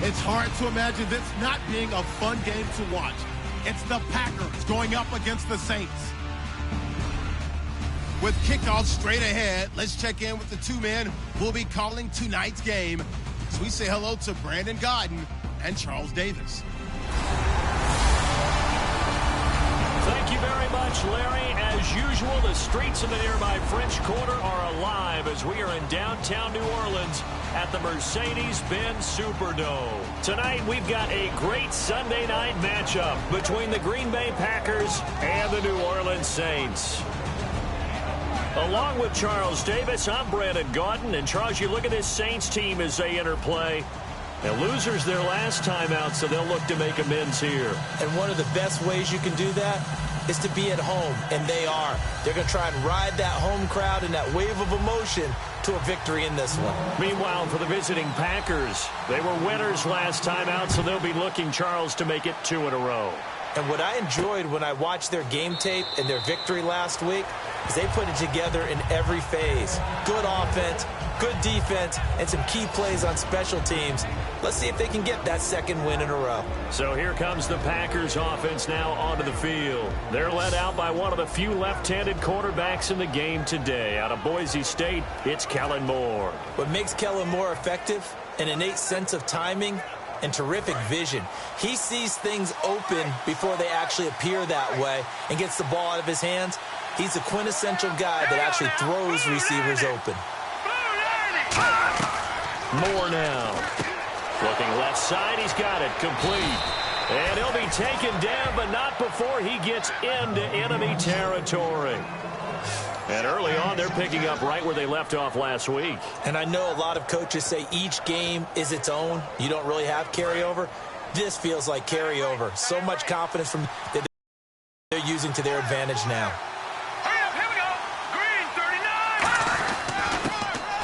It's hard to imagine this not being a fun game to watch. It's the Packers going up against the Saints. With kickoff straight ahead, let's check in with the two men who will be calling tonight's game. So we say hello to Brandon Gaudin and Charles Davis. Thank you very much, Larry. As usual, the streets of the nearby French Quarter are alive as we are in downtown New Orleans at the Mercedes-Benz Superdome. Tonight, we've got a great Sunday night matchup between the Green Bay Packers and the New Orleans Saints. Along with Charles Davis, I'm Brandon Gaudin. And Charles, you look at this Saints team as they enter play. And losers their last time out, so they'll look to make amends here. And one of the best ways you can do that is to be at home, and they are. They're going to try and ride that home crowd and that wave of emotion to a victory in this one. Meanwhile, for the visiting Packers, they were winners last time out, so they'll be looking, Charles, to make it 2 in a row. And what I enjoyed when I watched their game tape and their victory last week is they put it together in every phase. Good offense, good defense, and some key plays on special teams. Let's see if they can get that second win in a row. So here comes the Packers offense now onto the field. They're led out by one of the few left-handed quarterbacks in the game today. Out of Boise State, it's Kellen Moore. What makes Kellen Moore effective? An innate sense of timing and terrific vision. He sees things open before they actually appear that way and gets the ball out of his hands. He's a quintessential guy that actually throws receivers open. Moore now. Looking left side, he's got it complete. And he'll be taken down, but not before he gets into enemy territory. And early on, they're picking up right where they left off last week. And I know a lot of coaches say each game is its own. You don't really have carryover. This feels like carryover. So much confidence from that they're using to their advantage now. Here we go. Green 39.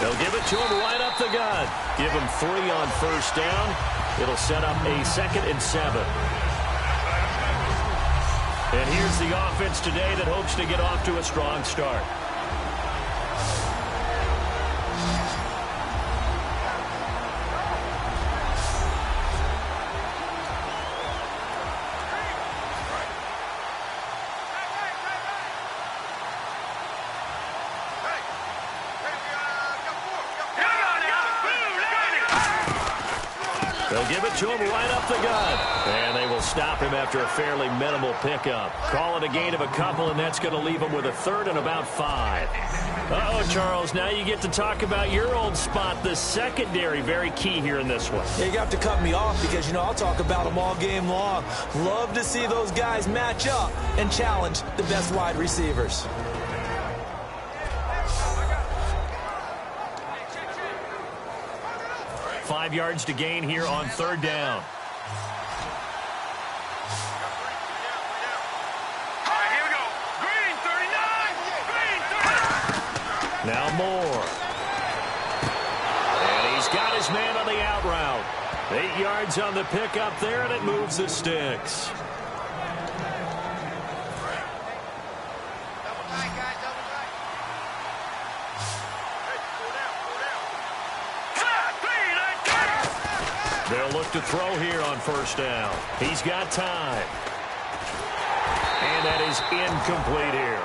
They'll give it to him right up the gut. Give him 3 on first down. It'll set up a 2nd and 7. And here's the offense today that hopes to get off to a strong start. They'll give it to him right up the gut. And they will stop him after a fairly minimal pickup. Call it a gain of a couple, and that's going to leave him with a 3rd and about 5. Uh-oh, Charles, now you get to talk about your old spot, the secondary. Very key here in this one. Yeah, you have to cut me off because, I'll talk about them all game long. Love to see those guys match up and challenge the best wide receivers. Five yards to gain here on 3rd down. All right, here we go. Green 39. Green 39. Now Moore. And he's got his man on the out route. 8 yards on the pickup there, and it moves the sticks. They'll look to throw here on first down. He's got time. And that is incomplete here.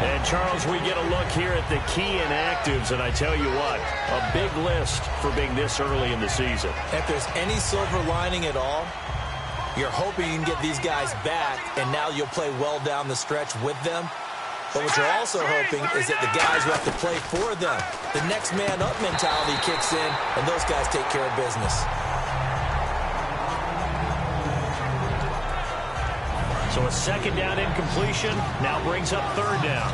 And, Charles, we get a look here at the key inactives, and I tell you what, a big list for being this early in the season. If there's any silver lining at all, you're hoping you can get these guys back, and now you'll play well down the stretch with them. But what you're also hoping is that the guys who have to play for them, the next man up mentality kicks in, and those guys take care of business. So a 2nd down incompletion now brings up 3rd down.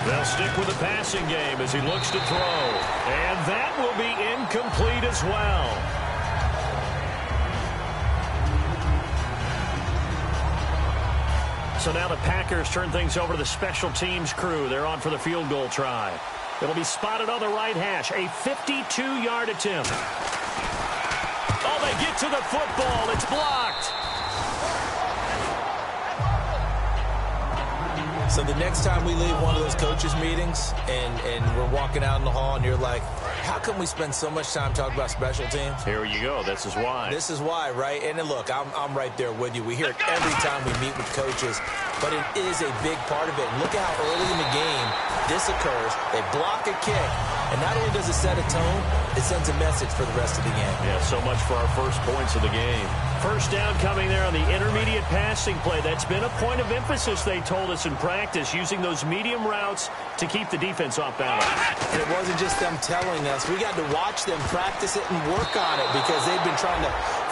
They'll stick with the passing game as he looks to throw. And that will be incomplete as well. So now the Packers turn things over to the special teams crew. They're on for the field goal try. It'll be spotted on the right hash. A 52-yard attempt. Oh, they get to the football. It's blocked. So the next time we leave one of those coaches' meetings and we're walking out in the hall and you're like, how come we spend so much time talking about special teams? Here you go. This is why. This is why, right? And then look, I'm right there with you. We hear it every time we meet with coaches, but it is a big part of it. And look at how early in the game this occurs. They block a kick, and not only does it set a tone, it sends a message for the rest of the game. Yeah, so much for our first points of the game. First down coming there on the intermediate passing play. That's been a point of emphasis, they told us in practice, using those medium routes to keep the defense off balance. And it wasn't just them telling us. We got to watch them practice it and work on it because they've been trying to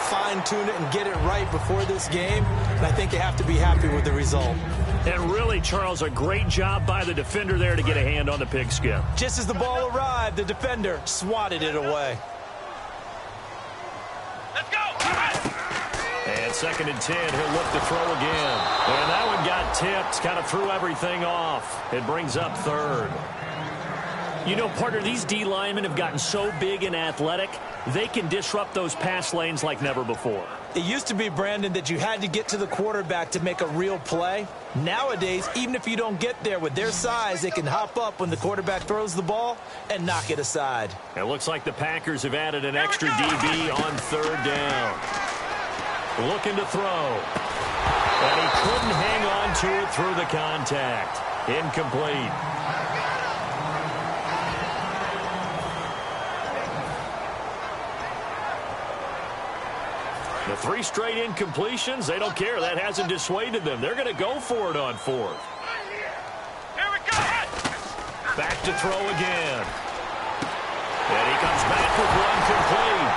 fine-tune it and get it right before this game. And I think they have to be happy with the result. And really, Charles, a great job by the defender there to get a hand on the pigskin. Just as the ball arrived, the defender swatted it away. Let's go. And 2nd and 10, he'll look to throw again. And that one got tipped, kind of threw everything off. It brings up 3rd. You know, partner, these D linemen have gotten so big and athletic, they can disrupt those pass lanes like never before. It used to be, Brandon, that you had to get to the quarterback to make a real play. Nowadays, even if you don't get there with their size, they can hop up when the quarterback throws the ball and knock it aside. It looks like the Packers have added an extra DB on 3rd down. Looking to throw. And he couldn't hang on to it through the contact. Incomplete. The 3 straight incompletions, they don't care. That hasn't dissuaded them. They're going to go for it on 4th. Here we go. Back to throw again. And he comes back with one complete.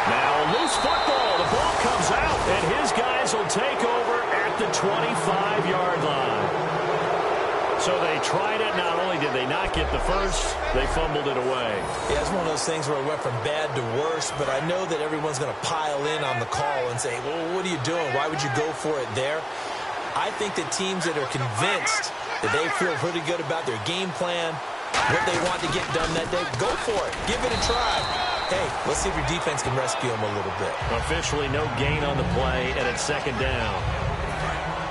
Now a loose football. The ball comes out, and his guys will take over at the 25-yard line. So they tried it. Not only did they not get the first, they fumbled it away. Yeah, it's one of those things where it went from bad to worse, but I know that everyone's going to pile in on the call and say, well, what are you doing? Why would you go for it there? I think that teams that are convinced that they feel pretty good about their game plan, what they want to get done that day, go for it. Give it a try. Hey, let's see if your defense can rescue them a little bit. Officially no gain on the play, and it's 2nd down.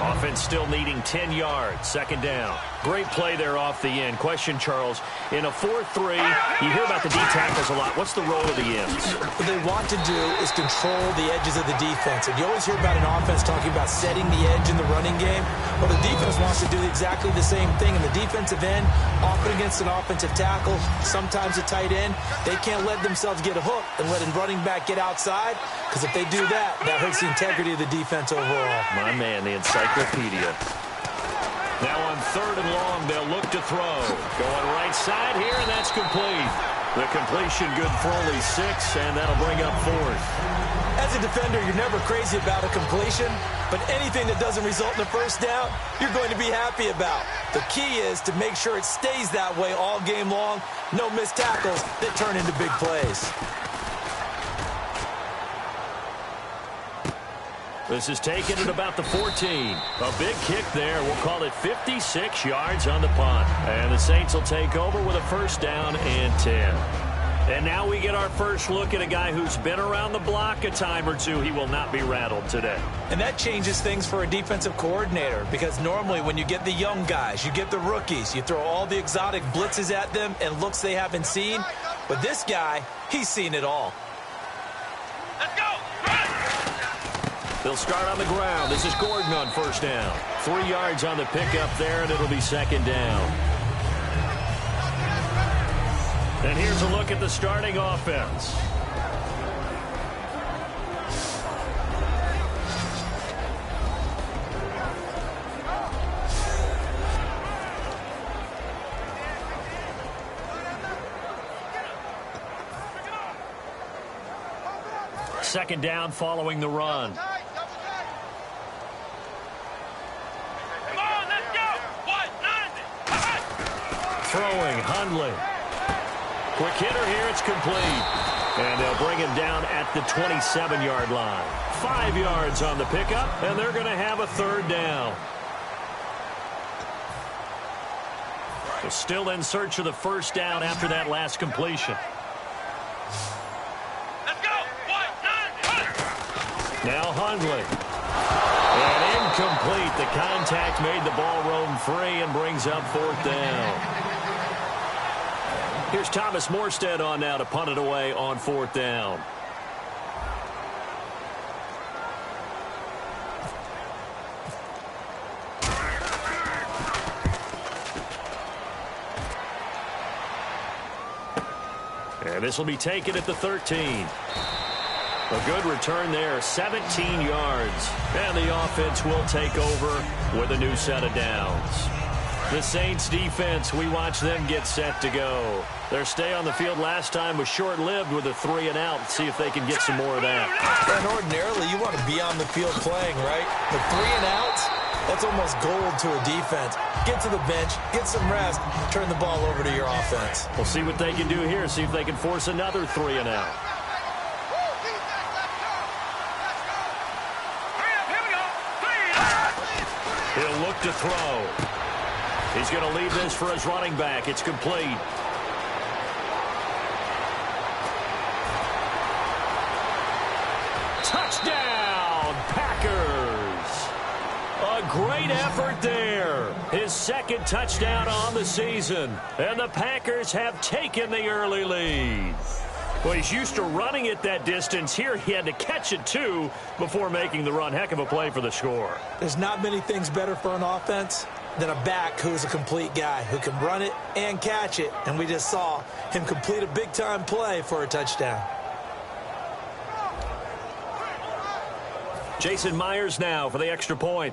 Offense still needing 10 yards. 2nd down. Great play there off the end. Question, Charles, in a 4-3, you hear about the D tackles a lot. What's the role of the ends? What they want to do is control the edges of the defense. And you always hear about an offense talking about setting the edge in the running game. Well, the defense wants to do exactly the same thing. In the defensive end, often against an offensive tackle, sometimes a tight end, they can't let themselves get a hook and let a running back get outside, because if they do that, that hurts the integrity of the defense overall. My man, the encyclopedia. Now on 3rd and long, they'll look to throw. Going right side here, and that's complete. The completion good for only 6, and that'll bring up 4th. As a defender, you're never crazy about a completion, but anything that doesn't result in a first down, you're going to be happy about. The key is to make sure it stays that way all game long. No missed tackles that turn into big plays. This is taken at about the 14. A big kick there. We'll call it 56 yards on the punt. And the Saints will take over with a 1st down and 10. And now we get our first look at a guy who's been around the block a time or two. He will not be rattled today. And that changes things for a defensive coordinator, because normally when you get the young guys, you get the rookies, you throw all the exotic blitzes at them and looks they haven't seen. But this guy, he's seen it all. Let's go. They'll start on the ground. This is Gordon on 1st down. 3 yards on the pickup there, and it'll be 2nd down. And here's a look at the starting offense. Second down following the run. Throwing, Hundley. Quick hitter here, it's complete. And they'll bring him down at the 27-yard line. 5 yards on the pickup, and they're going to have a 3rd down. So still in search of the 1st down after that last completion. Let's go. 1, 9, 1. Now Hundley. And Incomplete. The contact made the ball roam free and brings up 4th down. Here's Thomas Morstead on now to punt it away on 4th down. And this will be taken at the 13. A good return there, 17 yards. And the offense will take over with a new set of downs. The Saints defense, we watch them get set to go. Their stay on the field last time was short-lived with a 3-and-out. See if they can get some more of that. And ordinarily, you want to be on the field playing, right? The 3-and-outs, that's almost gold to a defense. Get to the bench, get some rest, turn the ball over to your offense. We'll see what they can do here, see if they can force another 3-and-out. He'll look to throw. He's going to leave this for his running back. It's complete. Touchdown, Packers. A great effort there. His second touchdown on the season. And the Packers have taken the early lead. Well, he's used to running it that distance. Here he had to catch it, too, before making the run. Heck of a play for the score. There's not many things better for an offense than a back who's a complete guy who can run it and catch it. And we just saw him complete a big-time play for a touchdown. Jason Myers now for the extra point.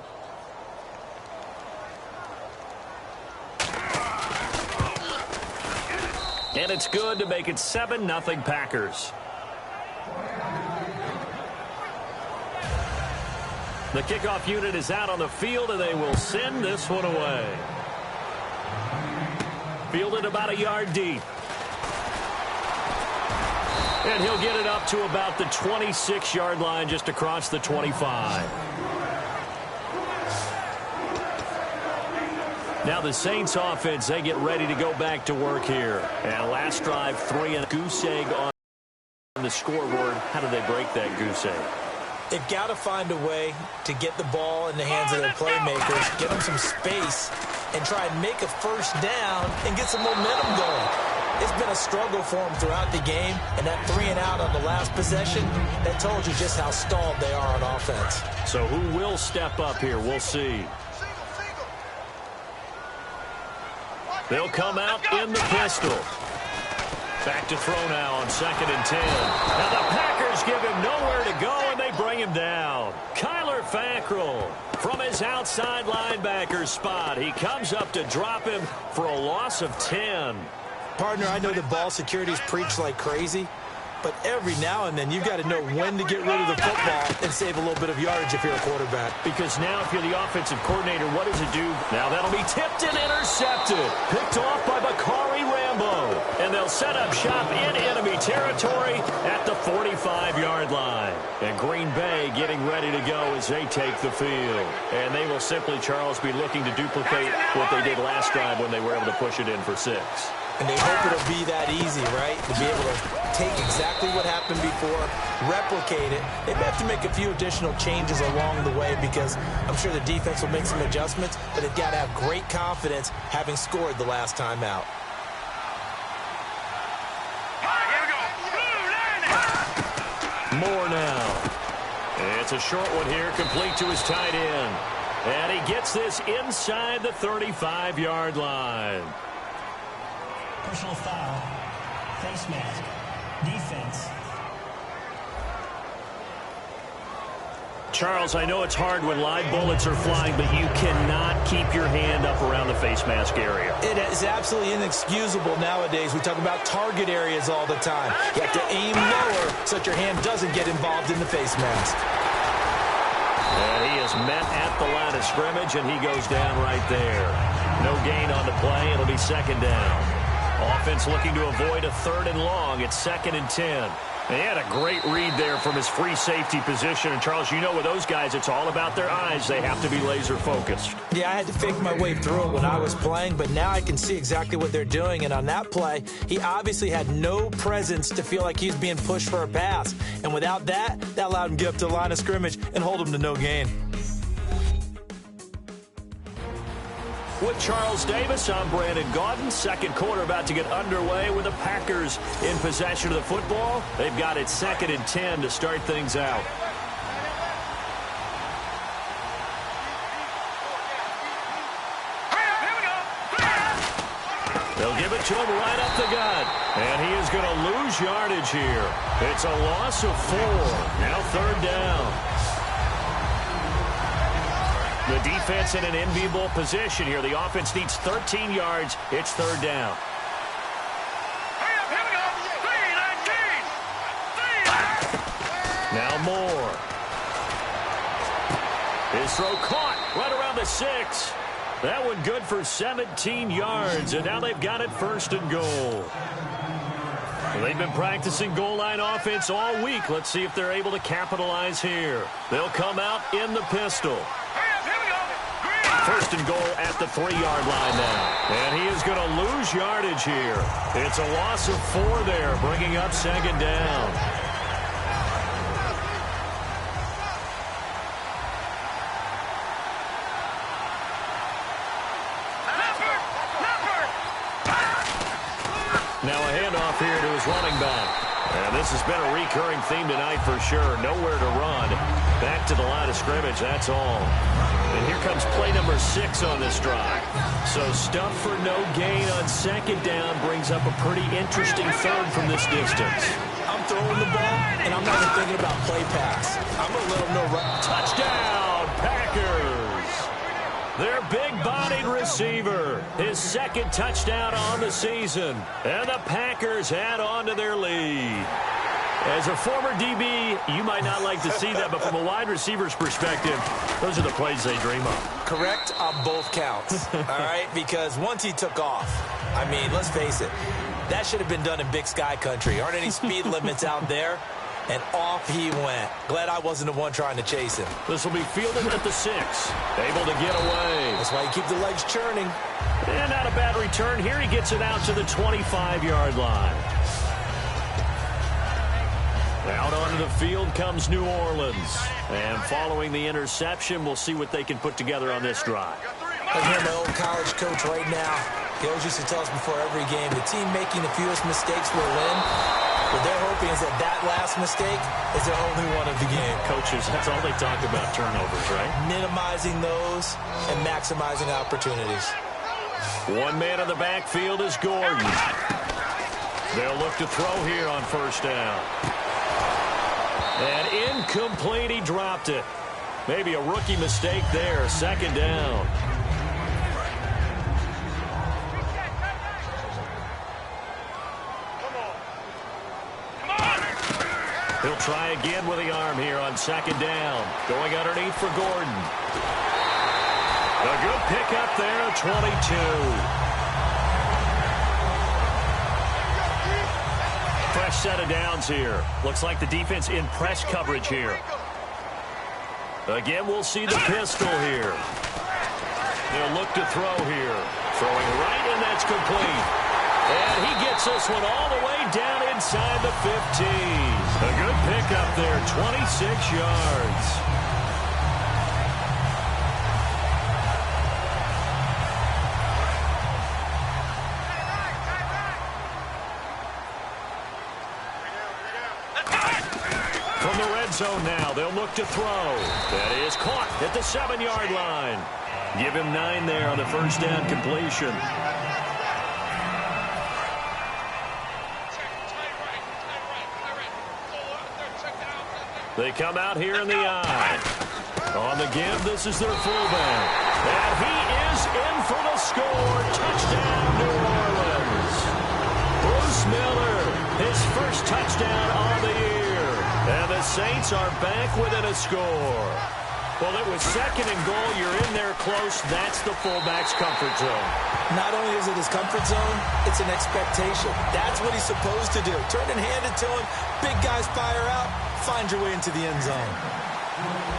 And it's good to make it 7-0 Packers. The kickoff unit is out on the field, and they will send this one away. Fielded about a yard deep. And he'll get it up to about the 26-yard line, just across the 25. Now the Saints offense, they get ready to go back to work here. And last drive, 3 and a goose egg on the scoreboard. How do they break that goose egg? They've got to find a way to get the ball in the hands of their playmakers, get them some space, and try and make a first down and get some momentum going. It's been a struggle for them throughout the game, and that 3-and-out on the last possession, that told you just how stalled they are on offense. So who will step up here? We'll see. They'll come out in the pistol. Back to throw now on 2nd and 10. Now the Packers give him nowhere to go, and they bring him down. Kyler Fackrell from his outside linebacker spot. He comes up to drop him for a loss of 10. Partner, I know the ball security's preached like crazy, but every now and then you've got to know when to get rid of the football and save a little bit of yardage if you're a quarterback. Because now if you're the offensive coordinator, what does it do? Now that'll be tipped and intercepted. Picked off by Bakari Rambo. And they'll set up shop in enemy territory at the 45-yard line. And Green Bay getting ready to go as they take the field. And they will simply, Charles, be looking to duplicate what they did last drive when they were able to push it in for 6. And they hope it'll be that easy, right? To be able to take exactly what happened before, replicate it. They may have to make a few additional changes along the way because I'm sure the defense will make some adjustments, but they've got to have great confidence having scored the last time out. Moore now. It's a short one here, complete to his tight end. And he gets this inside the 35-yard line. Personal foul, face mask, defense. Charles, I know it's hard when live bullets are flying, but you cannot keep your hand up around the face mask area. It is absolutely inexcusable nowadays. We talk about target areas all the time. You have to aim lower so that your hand doesn't get involved in the face mask. And he is met at the line of scrimmage, and he goes down right there. No gain on the play. It'll be 2nd down. Offense looking to avoid a 3rd and long. It's 2nd and 10. They had a great read there from his free safety position. And, Charles, you know with those guys, it's all about their eyes. They have to be laser-focused. Yeah, I had to fake my way through it when I was playing, but now I can see exactly what they're doing. And on that play, he obviously had no presence to feel like he's being pushed for a pass. And without that, that allowed him to get up to the line of scrimmage and hold him to no gain. With Charles Davis, I'm Brandon Gaudin. Second quarter about to get underway with the Packers in possession of the football. They've got it 2nd and 10 to start things out. They'll give it to him right up the gut. And he is going to lose yardage here. It's a loss of 4. Now 3rd down. The defense in an enviable position here. The offense needs 13 yards. It's 3rd down. Now Moore. His throw caught right around the 6. That one good for 17 yards, and now they've got it 1st and goal. Well, they've been practicing goal line offense all week. Let's see if they're able to capitalize here. They'll come out in the pistol. 1st and goal at the 3-yard line now. And he is going to lose yardage here. It's a loss of 4 there, bringing up 2nd down. Now a handoff here to his running back. And this has been a recurring theme tonight for sure. Nowhere to run. Back to the line of scrimmage, that's all. And here comes play number 6 on this drive. So stuff for no gain on 2nd down brings up a pretty interesting 3rd from this distance. I'm throwing the ball, and I'm not even thinking about play pass. I'm going to let them know. Touchdown, Packers! Their big-bodied receiver, his 2nd touchdown on the season. And the Packers add on to their lead. As a former DB, you might not like to see that, but from a wide receiver's perspective, those are the plays they dream of. Correct on both counts, all right? Because once he took off, I mean, let's face it, that should have been done in Big Sky Country. Aren't any speed limits out there? And off he went. Glad I wasn't the one trying to chase him. This will be fielded at the 6. Able to get away. That's why you keep the legs churning. And not a bad return. Here he gets it out to the 25-yard line. Out onto the field comes New Orleans. And following the interception, we'll see what they can put together on this drive. I hear my old college coach right now. He always used to tell us before every game, the team making the fewest mistakes will win. What they're hoping is that last mistake is their only one of the game. Coaches, that's all they talk about, turnovers, right? Minimizing those and maximizing opportunities. One man in the backfield is Gordon. They'll look to throw here on 1st down. And incomplete, he dropped it. Maybe a rookie mistake there, 2nd down. He'll try again with the arm here on 2nd down. Going underneath for Gordon. A good pickup there at 22. Fresh set of downs here. Looks like the defense in press coverage here. Again, we'll see the pistol here. They'll look to throw here. Throwing right, and that's complete. And he gets this one all the way down inside the 15. A good pickup there, 26 yards. From the red zone now, they'll look to throw. That is caught at the 7-yard line. Give him 9 there on the 1st down completion. They come out here in the eye. On the give, this is their fullback. And he is in for the score. Touchdown, New Orleans. Bruce Miller, his first touchdown on the year. And the Saints are back within a score. Well, it was 2nd and goal. You're in there close. That's the fullback's comfort zone. Not only is it his comfort zone, it's an expectation. That's what he's supposed to do. Turn and hand it to him. Big guys fire out. Find your way into the end zone.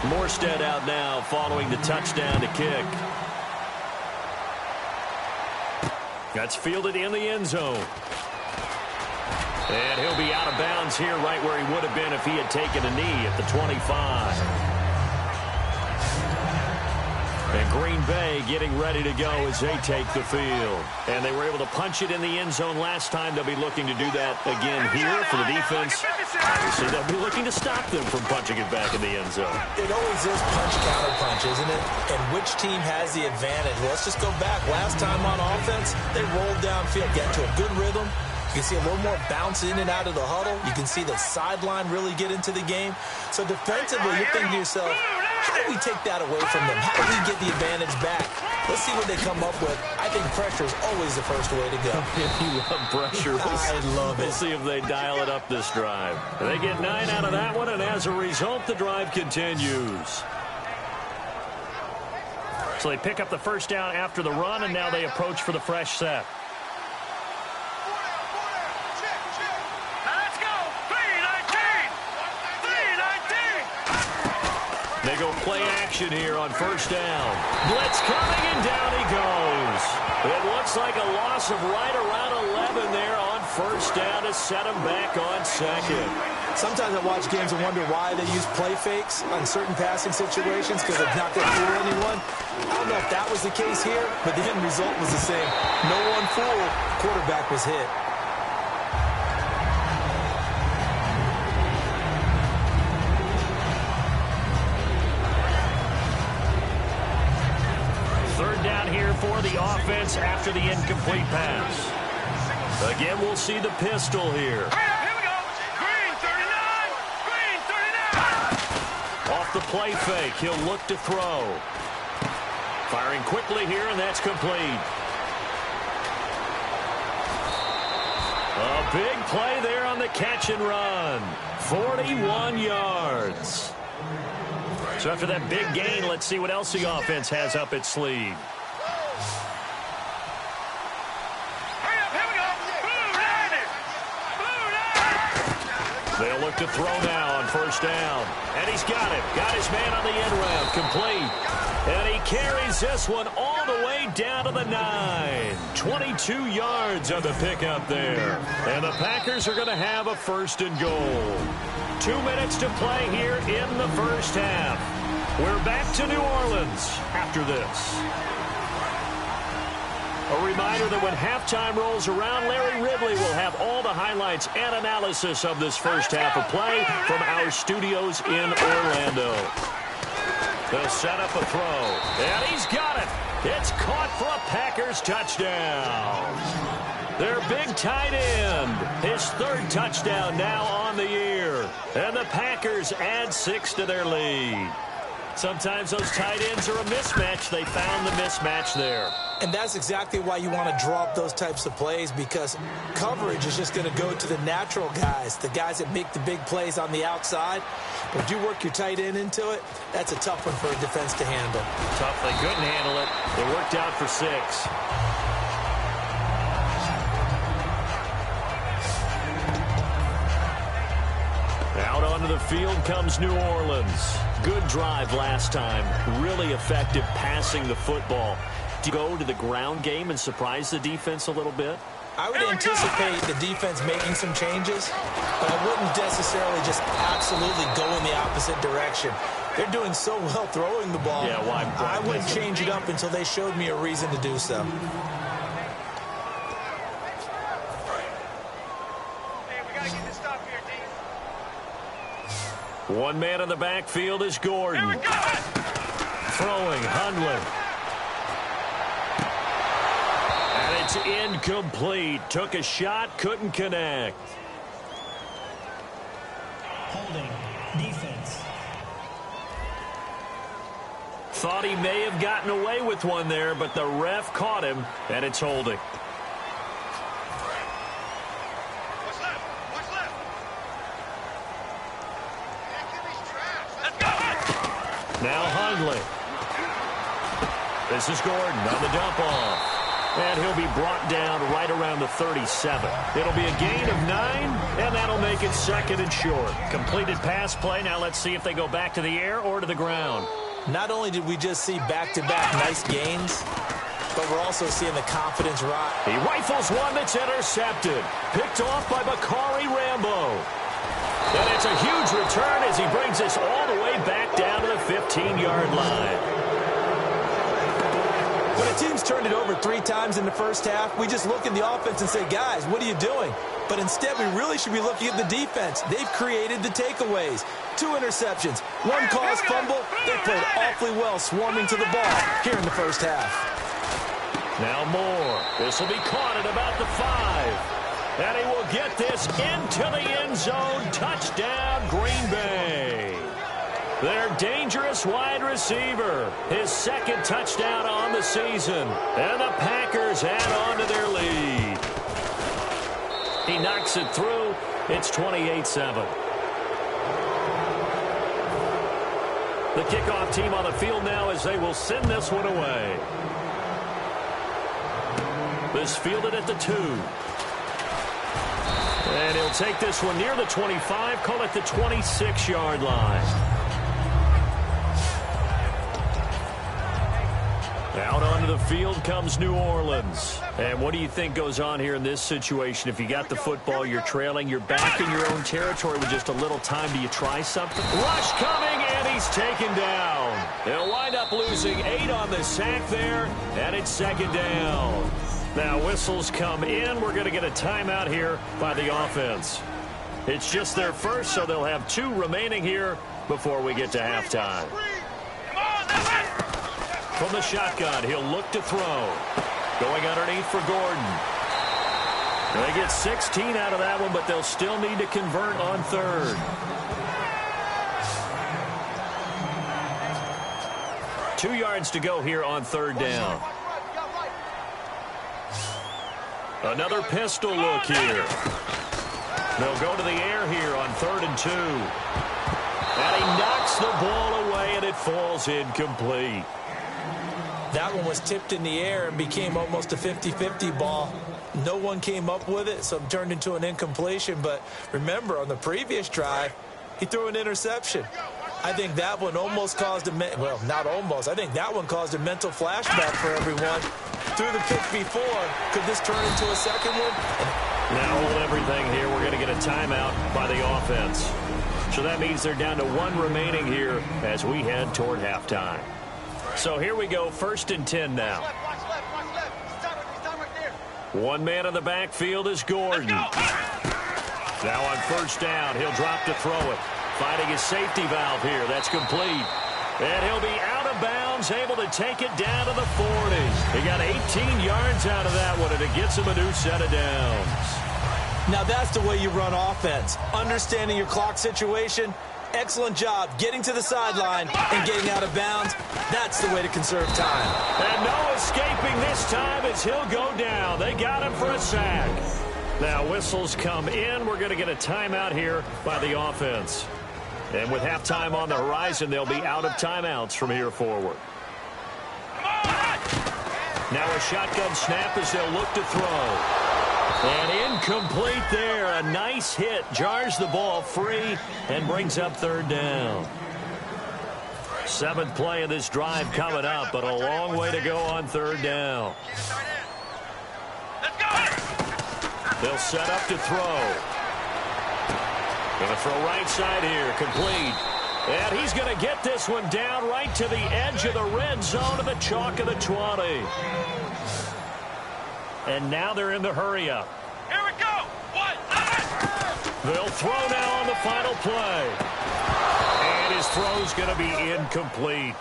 Morstead out now following the touchdown to kick. That's fielded in the end zone. And he'll be out of bounds here right where he would have been if he had taken a knee at the 25. And Green Bay getting ready to go as they take the field. And they were able to punch it in the end zone last time. They'll be looking to do that again here for the defense. Obviously, they'll be looking to stop them from punching it back in the end zone. It always is punch-counter-punch, isn't it? And which team has the advantage? Well, let's just go back. Last time on offense, they rolled downfield, get into a good rhythm. You can see a little more bounce in and out of the huddle. You can see the sideline really get into the game. So defensively, you're thinking to yourself, how do we take that away from them? How do we get the advantage back? Let's see what they come up with. I think pressure is always the first way to go. You love pressure. I love it. We'll see if they dial it up this drive. They get 9 out of that one, and as a result, the drive continues. So they pick up the first down after the run, and now they approach for the fresh set. They go play action here on first down. Blitz coming, and down he goes. It looks like a loss of right around 11 there on first down to set him back on second. Sometimes I watch games and wonder why they use play fakes on certain passing situations because it's not going to fool anyone. I don't know if that was the case here, but the end result was the same. No one fooled. Quarterback was hit. Third down here for the offense after the incomplete pass. Again, we'll see the pistol here. Here we go. Green 39. Green 39. Off the play fake, he'll look to throw. Firing quickly here, and that's complete. A big play there on the catch and run. 41 yards. So after that big gain, let's see what else the offense has up its sleeve. They'll look to throw now on first down. And he's got it. Got his man on the end round. Complete. And he carries this one all the way down to the 9. 22 yards on the pickup there. And the Packers are going to have a first and goal. 2 minutes to play here in the first half. We're back to New Orleans after this. A reminder that when halftime rolls around, Larry Ridley will have all the highlights and analysis of this first half of play from our studios in Orlando. They'll set up a throw, and he's got it. It's caught for a Packers touchdown. Their big tight end, his third touchdown now on the year. And the Packers add 6 to their lead. Sometimes those tight ends are a mismatch. They found the mismatch there. And that's exactly why you want to draw up those types of plays, because coverage is just going to go to the natural guys, the guys that make the big plays on the outside. But if you work your tight end into it, that's a tough one for a defense to handle. Tough. They couldn't handle it. It worked out for 6. Out onto the field comes New Orleans. Good drive last time. Really effective passing the football. To go to the ground game and surprise the defense a little bit? I would anticipate the defense making some changes, but I wouldn't necessarily just absolutely go in the opposite direction. They're doing so well throwing the ball. Yeah, why I wouldn't change it up until they showed me a reason to do so. One man in the backfield is Gordon. Throwing, Hundley. And it's incomplete. Took a shot, couldn't connect. Holding. Defense. Thought he may have gotten away with one there, but the ref caught him, and it's holding. Now Hundley. This is Gordon on the dump off. And he'll be brought down right around the 37. It'll be a gain of 9, and that'll make it second and short. Completed pass play. Now let's see if they go back to the air or to the ground. Not only did we just see back-to-back nice gains, but we're also seeing the confidence rise. He rifles one that's intercepted. Picked off by Bakari Rambo. And it's a huge return as he brings us all the way back down to the 15-yard line. the team's turned it over 3 times in the first half, we just look at the offense and say, guys, what are you doing? But instead, we really should be looking at the defense. They've created the takeaways. 2 interceptions, 1 caused fumble. They played awfully well swarming to the ball here in the first half. Now Moore. This will be caught at about the 5. And he will get this into the end zone. Touchdown, Green Bay. Their dangerous wide receiver. His 2nd touchdown on the season. And the Packers add on to their lead. He knocks it through. It's 28-7. The kickoff team on the field now as they will send this one away. This fielded at the 2. And he'll take this one near the 25, call it the 26-yard line. Out onto the field comes New Orleans. And what do you think goes on here in this situation? If you got the football, you're trailing, you're back in your own territory with just a little time. Do you try something? Rush coming, and he's taken down. They'll wind up losing 8 on the sack there, and it's 2nd down. Now whistles come in. We're going to get a timeout here by the offense. It's just their first, so they'll have 2 remaining here before we get to halftime. From the shotgun, he'll look to throw. Going underneath for Gordon. They get 16 out of that one, but they'll still need to convert on 3rd. Two yards to go here on 3rd down. Another pistol look here. They'll go to the air here on 3rd and 2. And he knocks the ball away, and it falls incomplete. That one was tipped in the air and became almost a 50-50 ball. No one came up with it, so it turned into an incompletion. But remember, on the previous drive, he threw an interception. I think that one almost caused a well, not almost. I think that one caused a mental flashback for everyone. Threw the pick before. Could this turn into a second one? Now hold everything here. We're going to get a timeout by the offense. So that means they're down to 1 remaining here as we head toward halftime. So here we go, 1st and 10 now. One man in the backfield is Gordon. Now on 1st down, he'll drop to throw it. Finding his safety valve here. That's complete. And he'll be out of bounds, able to take it down to the 40. He got 18 yards out of that one, and it gets him a new set of downs. Now that's the way you run offense. Understanding your clock situation. Excellent job getting to the sideline and getting out of bounds. That's the way to conserve time. And no escaping this time as he'll go down. They got him for a sack. Now whistles come in. We're going to get a timeout here by the offense. And with halftime on the horizon, they'll be out of timeouts from here forward. Now a shotgun snap as they'll look to throw. And incomplete there. A nice hit. Jars the ball free and brings up 3rd down. 7th play of this drive coming up, but a long way to go on 3rd down. They'll set up to throw. Going to throw right side here. Complete. And he's going to get this one down right to the edge of the red zone of the chalk of the 20. And now they're in the hurry-up. Here we go. 1, They'll throw now on the final play. And his throw's going to be incomplete.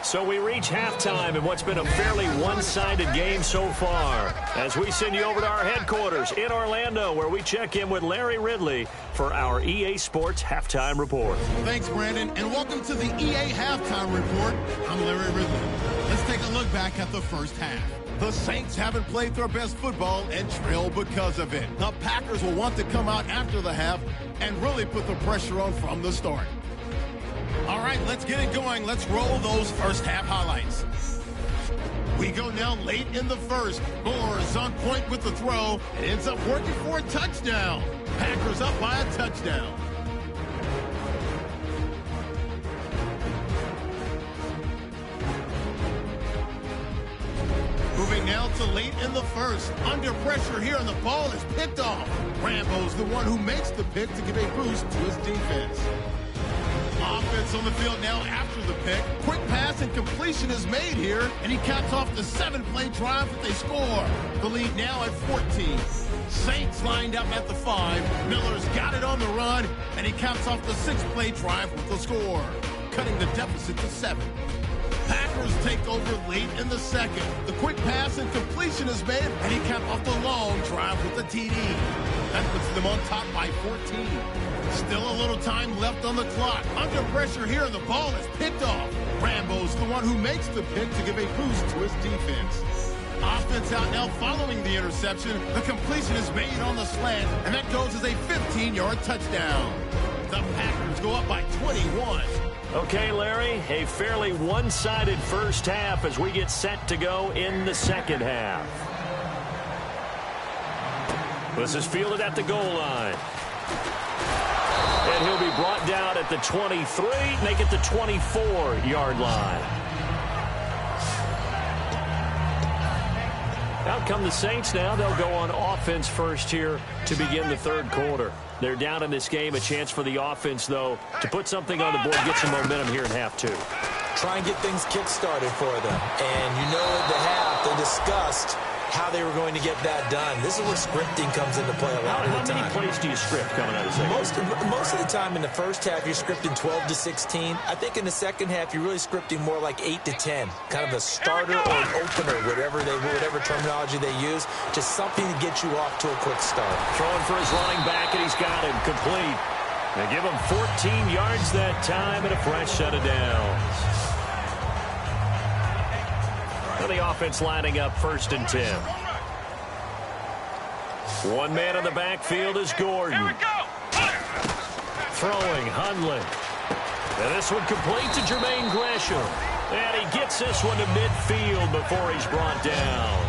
So we reach halftime in what's been a fairly one-sided game so far. As we send you over to our headquarters in Orlando, where we check in with Larry Ridley for our EA Sports Halftime Report. Thanks, Brandon, and welcome to the EA Halftime Report. I'm Larry Ridley. Let's take a look back at the first half. The Saints haven't played their best football and trail because of it. The Packers will want to come out after the half and really put the pressure on from the start. All right, let's get it going. Let's roll those first half highlights. We go now late in the first. Moore is on point with the throw. It ends up working for a touchdown. Packers up by a touchdown. Moving now to late in the first. Under pressure here, and the ball is picked off. Rambo's the one who makes the pick to give a boost to his defense. Offense on the field now after the pick. Quick pass and completion is made here, and he caps off the 7-play drive that they score. The lead now at 14. Saints lined up at the 5. Miller's got it on the run, and he caps off the 6-play drive with the score, cutting the deficit to 7. Packers take over late in the second. The quick pass and completion is made, and he capped off the long drive with the TD. That puts them on top by 14. Still a little time left on the clock. Under pressure here, and the ball is picked off. Rambo's the one who makes the pick to give a boost to his defense. Offense out now following the interception. The completion is made on the slant, and that goes as a 15-yard touchdown. The Packers go up by 21. Okay, Larry, a fairly one-sided first half as we get set to go in the second half. This is fielded at the goal line. And he'll be brought down at the 23, make it the 24-yard line. Out come the Saints now. They'll go on offense first here to begin the third quarter. They're down in this game. A chance for the offense, though, to put something on the board, get some momentum here in half 2. Try and get things kick-started for them. And you know at the half, they discussed how they were going to get that done. This is where scripting comes into play a lot of the time. How many plays do you script coming out of the second? Most of the time in the first half, you're scripting 12 to 16. I think in the second half, you're really scripting more like 8 to 10. Kind of a starter or an opener, whatever terminology they use. Just something to get you off to a quick start. Throwing for his running back, and he's got him complete. They give him 14 yards that time and a fresh set of downs. The offense lining up 1st and 10. One man in the backfield is Gordon. Throwing, Hundley. And this one complete to Jermaine Gresham. And he gets this one to midfield before he's brought down.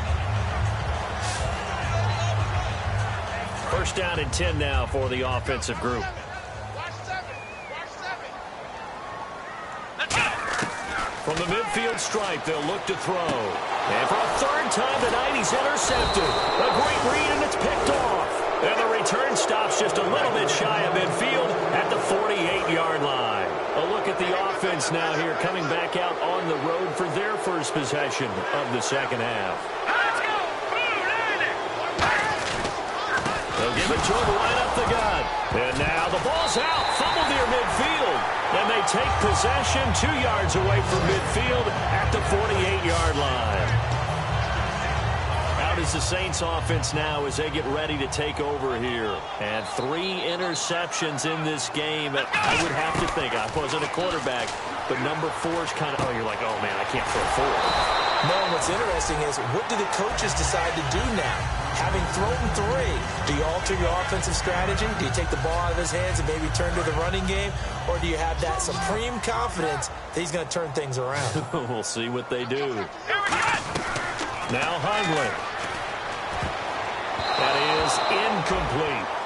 1st down and 10 now for the offensive group. From the midfield stripe, they'll look to throw. And for a 3rd time tonight, he's intercepted. A great read, and it's picked off. And the return stops just a little bit shy of midfield at the 48-yard line. A look at the offense now here, coming back out on the road for their first possession of the second half. They'll give it to him right up the gut. And now the ball's out. Fumbled near midfield. And they take possession 2 yards away from midfield at the 48-yard line. Out is the Saints offense now as they get ready to take over here. And 3 interceptions in this game. I would have to think, I wasn't a quarterback, but number 4 is kind of, you're like, oh man, I can't throw 4. No, what's interesting is, what do the coaches decide to do now? Having thrown 3, do you alter your offensive strategy? Do you take the ball out of his hands and maybe turn to the running game? Or do you have that supreme confidence that he's going to turn things around? We'll see what they do. Now Hundley. That is incomplete.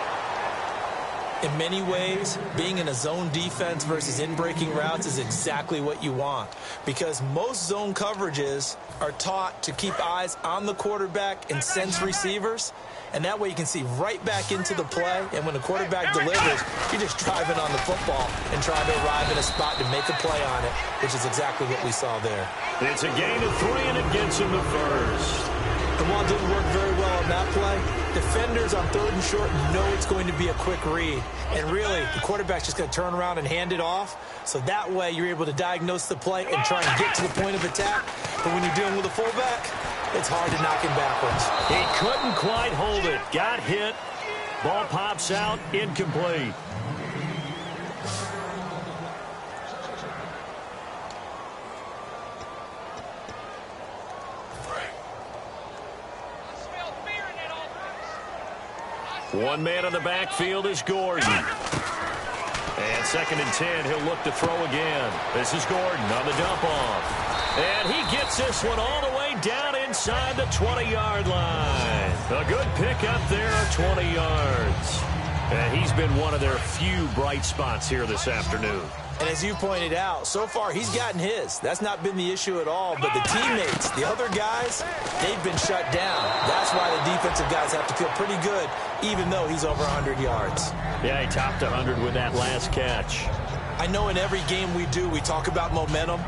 In many ways, being in a zone defense versus in-breaking routes is exactly what you want, because most zone coverages are taught to keep eyes on the quarterback and sense receivers, and that way you can see right back into the play, and when the quarterback delivers, you're just driving on the football and trying to arrive in a spot to make a play on it, which is exactly what we saw there. It's a gain of 3, and it gets him the first. The ball didn't work very well on that play. Defenders on 3rd and short know it's going to be a quick read. And really, the quarterback's just going to turn around and hand it off. So that way, you're able to diagnose the play and try and get to the point of attack. But when you're dealing with a fullback, it's hard to knock him backwards. He couldn't quite hold it. Got hit. Ball pops out. Incomplete. One man in the backfield is Gordon. And 2nd and 10, he'll look to throw again. This is Gordon on the dump off. And he gets this one all the way down inside the 20-yard line. A good pick up there at 20 yards. And he's been one of their few bright spots here this afternoon. And as you pointed out, so far he's gotten his. That's not been the issue at all. But the teammates, the other guys, they've been shut down. That's why the defensive guys have to feel pretty good, even though he's over 100 yards. Yeah, he topped 100 with that last catch. I know in every game we do, we talk about momentum.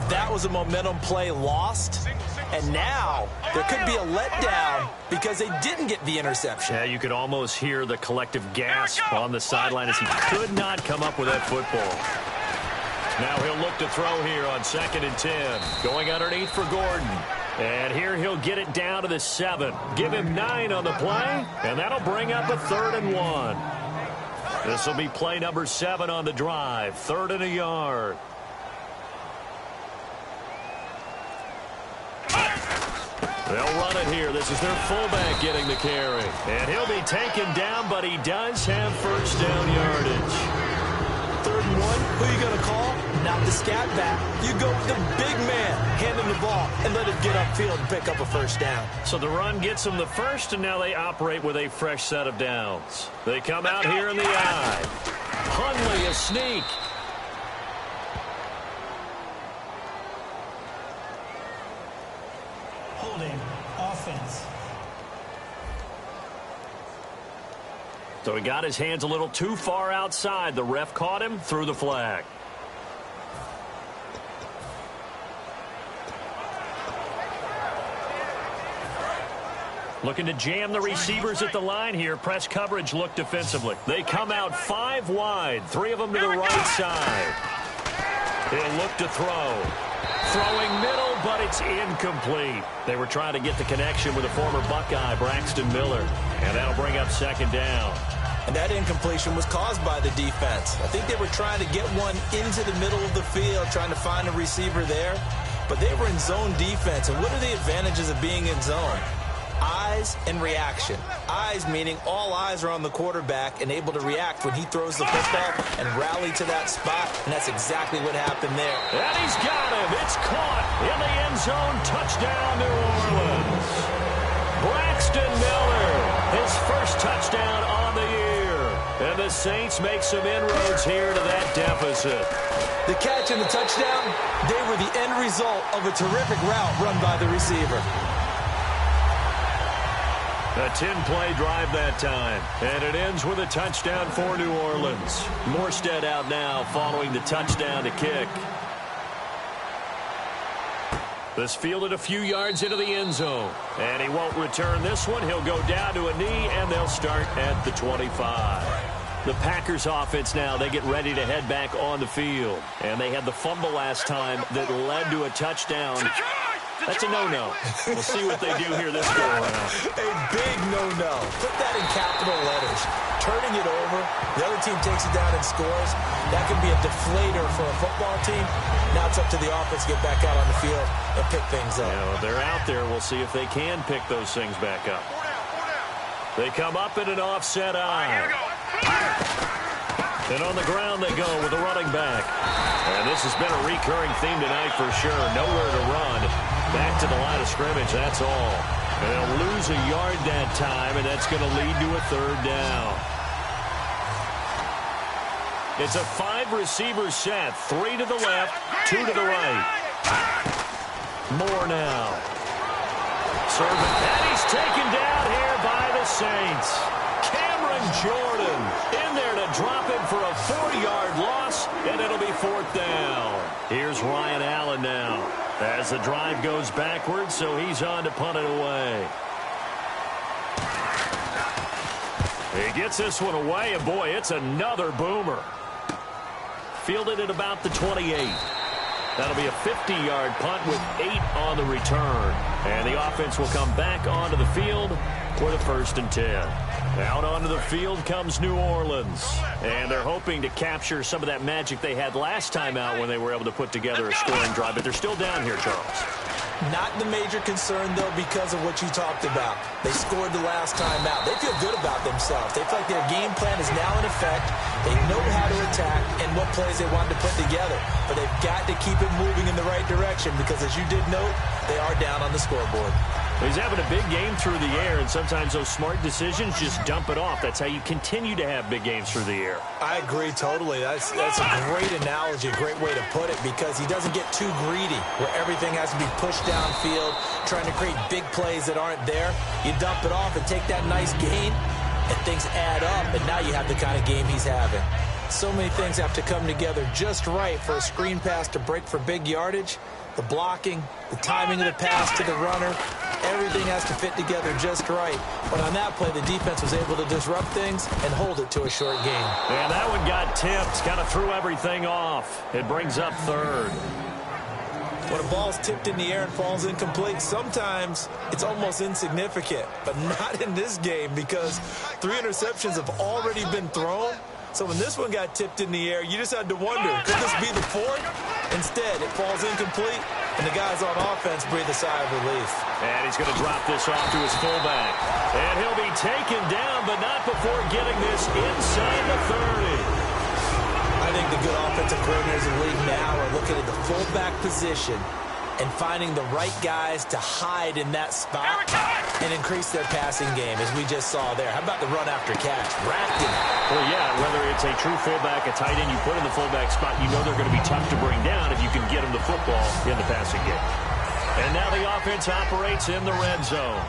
That was a momentum play lost. And now there could be a letdown because they didn't get the interception. Yeah, you could almost hear the collective gasp on the sideline as he could not come up with that football. Now he'll look to throw here on 2nd and 10. Going underneath for Gordon. And here he'll get it down to the 7. Give him 9 on the play, and that'll bring up a 3rd and 1. This will be play number 7 on the drive. 3rd and a yard. They'll run it here. This is their fullback getting the carry. And he'll be taken down, but he does have first down yardage. 3rd and 1, who are you going to call? Not the scat back. You go with the big man, hand him the ball, and let him get upfield and pick up a first down. So the run gets them the first, and now they operate with a fresh set of downs. They come out here in the eye. Hundley, a sneak. Holding offense. So he got his hands a little too far outside. The ref caught him, threw the flag. Looking to jam the receivers at the line here. Press coverage look defensively. They come out 5 wide. 3 of them to the right side. He'll look to throw. Throwing middle, but it's incomplete. They were trying to get the connection with a former Buckeye, Braxton Miller. And that'll bring up 2nd down. And that incompletion was caused by the defense. I think they were trying to get one into the middle of the field, trying to find a receiver there. But they were in zone defense. And what are the advantages of being in zone? Eyes and reaction. Eyes meaning all eyes are on the quarterback and able to react when he throws the football and rally to that spot, and that's exactly what happened there. And he's got him. It's caught in the end zone. Touchdown, New Orleans. Braxton Miller, his first touchdown on the year. And the Saints make some inroads here to that deficit. The catch and the touchdown, they were the end result of a terrific route run by the receiver. A 10-play drive that time, and it ends with a touchdown for New Orleans. Morstead out now following the touchdown to kick. This fielded a few yards into the end zone, and he won't return this one. He'll go down to a knee, and they'll start at the 25. The Packers offense now, they get ready to head back on the field, and they had the fumble last time that led to a touchdown. That's a no-no. We'll see what they do here this go-around. A big no-no. Put that in capital letters. Turning it over, the other team takes it down and scores. That can be a deflator for a football team. Now it's up to the offense to get back out on the field and pick things up. You know, they're out there. We'll see if they can pick those things back up. They come up in an offset eye. And on the ground they go with a running back. And this has been a recurring theme tonight for sure. Nowhere to run. Back to the line of scrimmage, that's all. And they'll lose a yard that time, and that's going to lead to a 3rd down. It's a 5-receiver set. 3 to the left, 2 to the right. More now. Serving, and he's taken down here by the Saints. Cameron Jordan in there to drop him for a 4-yard loss, and it'll be 4th down. Here's Ryan Allen now as the drive goes backwards, so he's on to punt it away. He gets this one away, and boy, it's another boomer. Fielded at about the 28. That'll be a 50-yard punt with 8 on the return. And the offense will come back onto the field for the 1st and 10. Out onto the field comes New Orleans. And they're hoping to capture some of that magic they had last time out when they were able to put together a scoring drive. But they're still down here, Charles. Not the major concern, though, because of what you talked about. They scored the last time out. They feel good about themselves. They feel like their game plan is now in effect. They know how to attack and what plays they want to put together. But they've got to keep it moving in the right direction because, as you did note, they are down on the scoreboard. He's having a big game through the air, and sometimes those smart decisions just dump it off. That's how you continue to have big games through the air. I agree totally. That's a great analogy, a great way to put it, because he doesn't get too greedy where everything has to be pushed downfield, trying to create big plays that aren't there. You dump it off and take that nice gain, and things add up, and now you have the kind of game he's having. So many things have to come together just right for a screen pass to break for big yardage. The blocking, the timing of the pass to the runner, everything has to fit together just right. But on that play, the defense was able to disrupt things and hold it to a short gain. And that one got tipped, kind of threw everything off. It brings up third. When a ball's tipped in the air and falls incomplete, sometimes it's almost insignificant, but not in this game because 3 interceptions have already been thrown. So when this one got tipped in the air, you just had to wonder, could this be the 4th? Instead, it falls incomplete, and the guys on offense breathe a sigh of relief. And he's going to drop this off to his fullback. And he'll be taken down, but not before getting this inside the 30. I think the good offensive coordinators in the league now are looking at the fullback position and finding the right guys to hide in that spot and increase their passing game, as we just saw there. How about the run after catch? Racked it. Well, yeah, whether it's a true fullback, a tight end you put in the fullback spot, you know they're going to be tough to bring down if you can get them the football in the passing game. And now the offense operates in the red zone.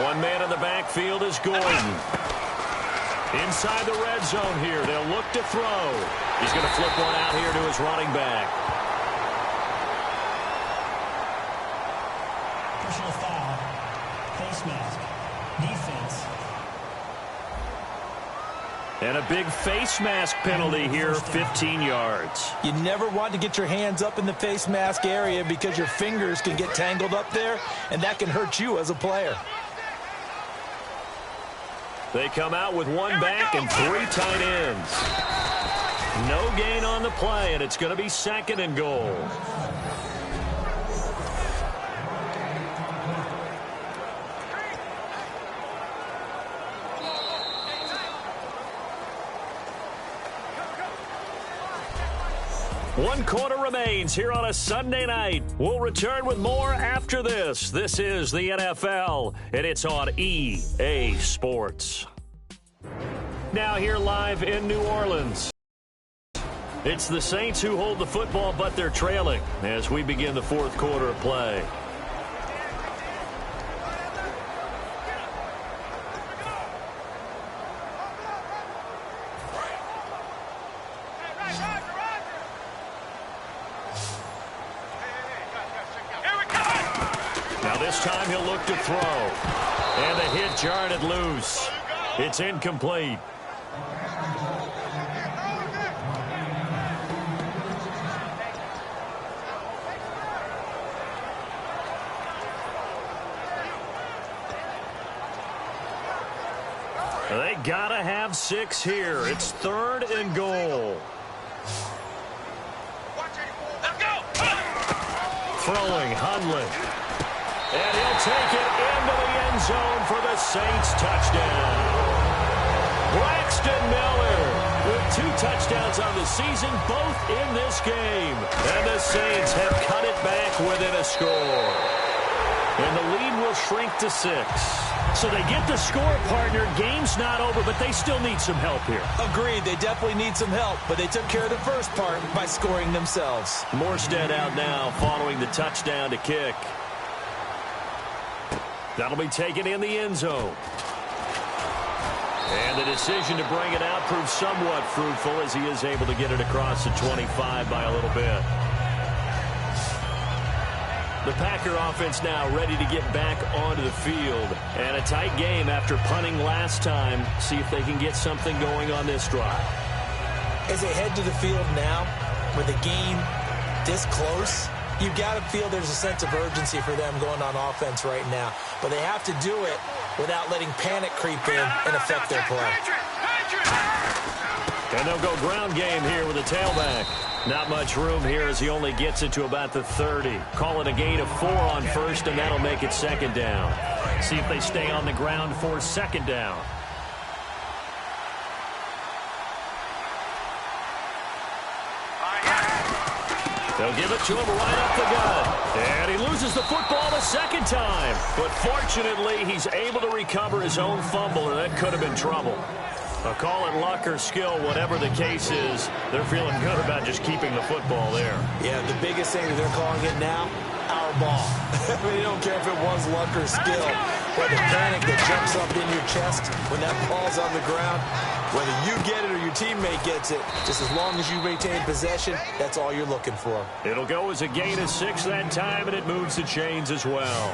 One man in the backfield is Gordon. Inside the red zone here, they'll look to throw. He's going to flip one out here to his running back. Personal foul. Face mask. Defense. And a big face mask penalty here, 15 yards. You never want to get your hands up in the face mask area because your fingers can get tangled up there, and that can hurt you as a player. They come out with one back and 3 tight ends. No gain on the play, and it's going to be 2nd and goal. One quarter remains here on a Sunday night. We'll return with more after this. This is the NFL, and it's on EA Sports. Now here live in New Orleans. It's the Saints who hold the football, but they're trailing as we begin the 4th quarter of play. This time he'll look to throw. And the hit jarred it loose. It's incomplete. They gotta have 6 here. It's 3rd and goal. Throwing, Hundley. And he'll take it into the end zone for the Saints touchdown. Braxton Miller with 2 touchdowns on the season, both in this game. And the Saints have cut it back within a score. And the lead will shrink to 6. So they get the score, partner. Game's not over, but they still need some help here. Agreed. They definitely need some help, but they took care of the first part by scoring themselves. Morstead out now following the touchdown to kick. That'll be taken in the end zone. And the decision to bring it out proves somewhat fruitful as he is able to get it across the 25 by a little bit. The Packer offense now ready to get back onto the field. And a tight game after punting last time. See if they can get something going on this drive. As they head to the field now, with the game this close, you've got to feel there's a sense of urgency for them going on offense right now. But they have to do it without letting panic creep in and affect their play. And they'll go ground game here with a tailback. Not much room here as he only gets it to about the 30. Call it a gain of 4 on first, and that'll make it 2nd down. See if they stay on the ground for 2nd down. They'll give it to him right up the gut. And he loses the football the 2nd time. But fortunately, he's able to recover his own fumble, and that could have been trouble. I'll call it luck or skill, whatever the case is. They're feeling good about just keeping the football there. Yeah, the biggest thing that they're calling it now, our ball. I mean, you don't care if it was luck or skill, but the panic that jumps up in your chest when that ball's on the ground, whether you get it or your teammate gets it, just as long as you maintain possession, that's all you're looking for. It'll go as a gain of 6 that time, and it moves the chains as well.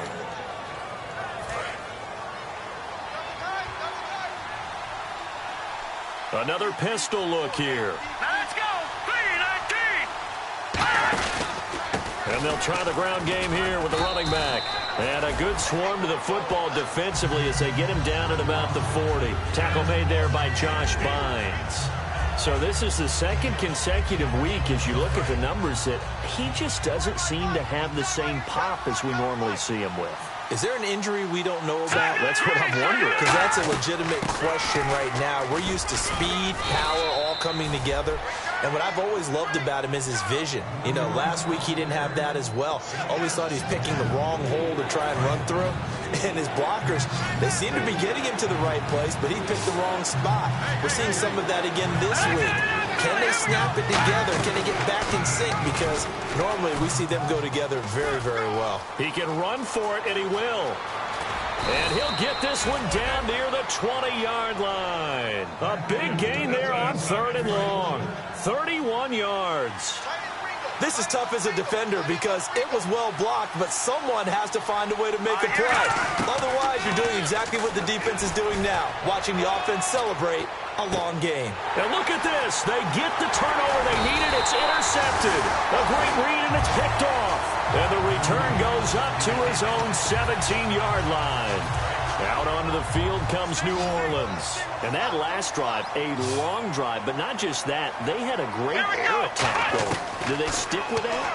Another pistol look here. Let's go. 3-19. And they'll try the ground game here with the running back. And a good swarm to the football defensively as they get him down at about the 40. Tackle made there by Josh Bynes. So this is the second consecutive week as you look at the numbers that he just doesn't seem to have the same pop as we normally see him with. Is there an injury we don't know about? That's what I'm wondering. Because that's a legitimate question right now. We're used to speed, power, all coming together. And what I've always loved about him is his vision. You know, last week he didn't have that as well. Always thought he was picking the wrong hole to try and run through. And his blockers, they seem to be getting him to the right place, but he picked the wrong spot. We're seeing some of that again this week. Can they snap it together? Can they get back in sync? Because normally we see them go together very, very well. He can run for it, and he will. And he'll get this one down near the 20-yard line. A big gain there on 3rd and long. 31 yards. This is tough as a defender because it was well blocked, but someone has to find a way to make a play. Otherwise, you're doing exactly what the defense is doing now, watching the offense celebrate a long game. And look at this. They get the turnover they needed. It's intercepted. A great read, and it's picked off. And the return goes up to his own 17-yard line. Out onto the field comes New Orleans. And that last drive, a long drive, but not just that. They had a great air attack going. Do they stick with that?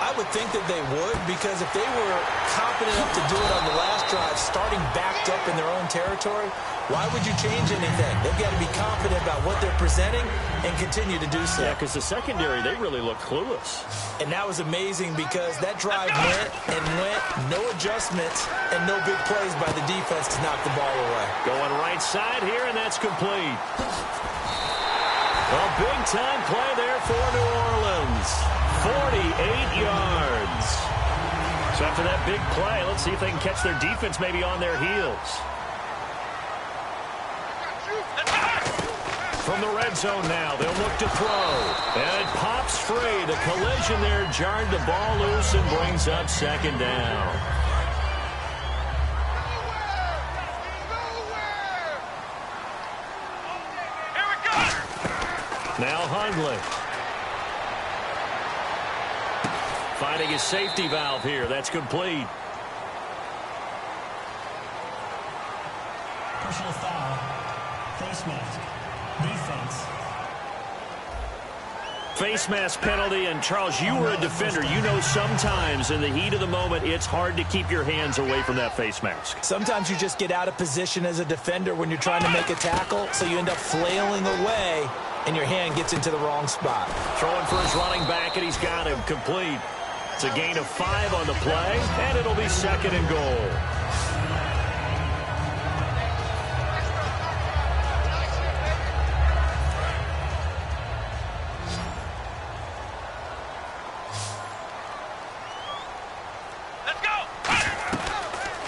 I would think that they would, because if they were confident enough to do it on the last drive, starting backed up in their own territory, why would you change anything? They've got to be confident about what they're presenting and continue to do so. Yeah, because the secondary, they really look clueless. And that was amazing because that drive went and went, no adjustments, and no big plays by the defense to knock the ball away. Going right side here, and that's complete. A big-time play there for New Orleans. 48 yards. So after that big play, let's see if they can catch their defense maybe on their heels. From the red zone now, they'll look to throw. And it pops free. The collision there jarred the ball loose and brings up 2nd down. Here we go. Now Hundley. Finding his safety valve here. That's complete. Personal foul. Face mask. Defense. Face mask penalty, and Charles, you were a defender. You know sometimes in the heat of the moment, it's hard to keep your hands away from that face mask. Sometimes you just get out of position as a defender when you're trying to make a tackle, so you end up flailing away, and your hand gets into the wrong spot. Throwing for his running back, and he's got him complete. It's a gain of 5 on the play, and it'll be 2nd and goal.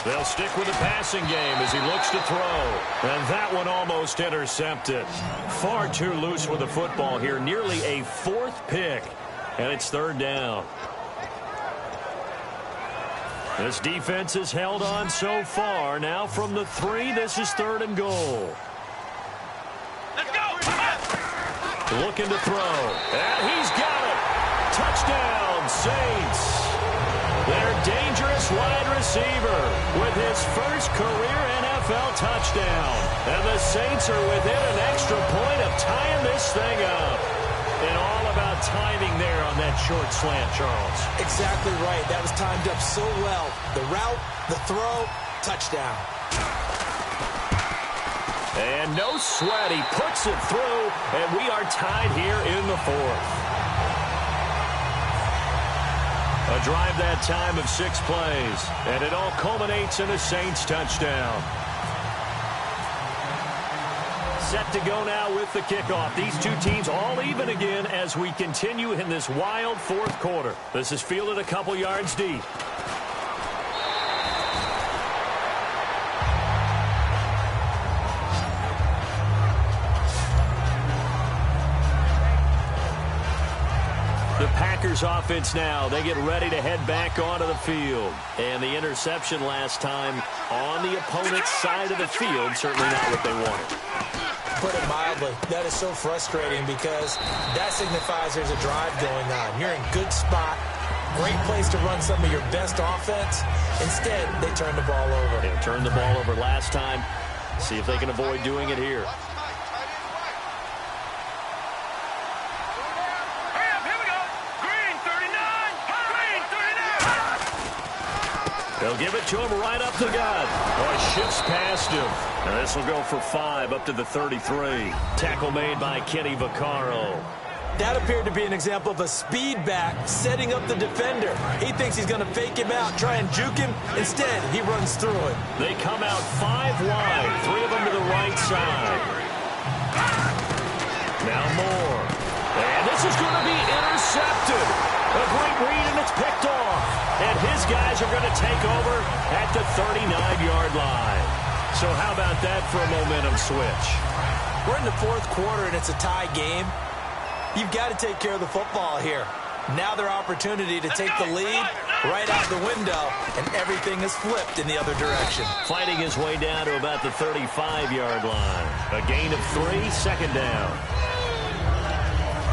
They'll stick with the passing game as he looks to throw. And that one almost intercepted. Far too loose with the football here. Nearly a 4th pick. And it's 3rd down. This defense has held on so far. Now from the 3, this is 3rd and goal. Let's go. Looking to throw. And he's got it. Touchdown, Saints. Their dangerous wide receiver with his first career NFL touchdown. And the Saints are within an extra point of tying this thing up. And all about timing there on that short slant, Charles. Exactly right. That was timed up so well. The route, the throw, touchdown. And no sweat. He puts it through, and we are tied here in the 4th. A drive that time of 6 plays, and it all culminates in a Saints touchdown. Set to go now with the kickoff. These two teams all even again as we continue in this wild 4th quarter. This is fielded a couple yards deep. Packers offense now. They get ready to head back onto the field. And the interception last time on the opponent's side of the field, certainly not what they wanted. Put it mildly, that is so frustrating because that signifies there's a drive going on. You're in good spot, great place to run some of your best offense. Instead, they turn the ball over. They turned the ball over last time. See if they can avoid doing it here. They'll give it to him right up the gut. Oh, shifts past him. And this will go for 5 up to the 33. Tackle made by Kenny Vaccaro. That appeared to be an example of a speed back setting up the defender. He thinks he's going to fake him out, try and juke him. Instead, he runs through it. They come out 5 wide, 3 of them to the right side. Now more. And this is going to be intercepted. A great read, and it's picked off. And his guys are going to take over at the 39-yard line. So how about that for a momentum switch? We're in the fourth quarter, and it's a tie game. You've got to take care of the football here. Now their opportunity to take the lead right out the window, and everything is flipped in the other direction. Fighting his way down to about the 35-yard line. A gain of 3, second down.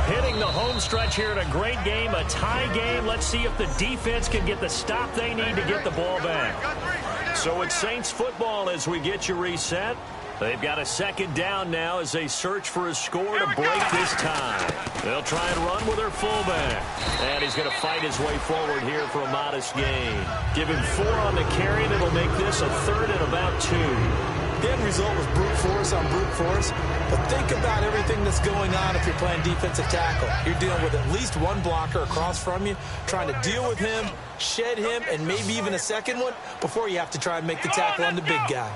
Hitting the home stretch here in a great game, a tie game. Let's see if the defense can get the stop they need to get the ball back. So it's Saints football as we get you reset. They've got a second down now as they search for a score to break this tie. They'll try and run with their fullback. And he's going to fight his way forward here for a modest gain. Give him 4 on the carry, and it'll make this a 3rd and about 2. The end result was brute force on brute force. But think about everything that's going on if you're playing defensive tackle. You're dealing with at least one blocker across from you, trying to deal with him, shed him, and maybe even a second one before you have to try and make the tackle on the big guy.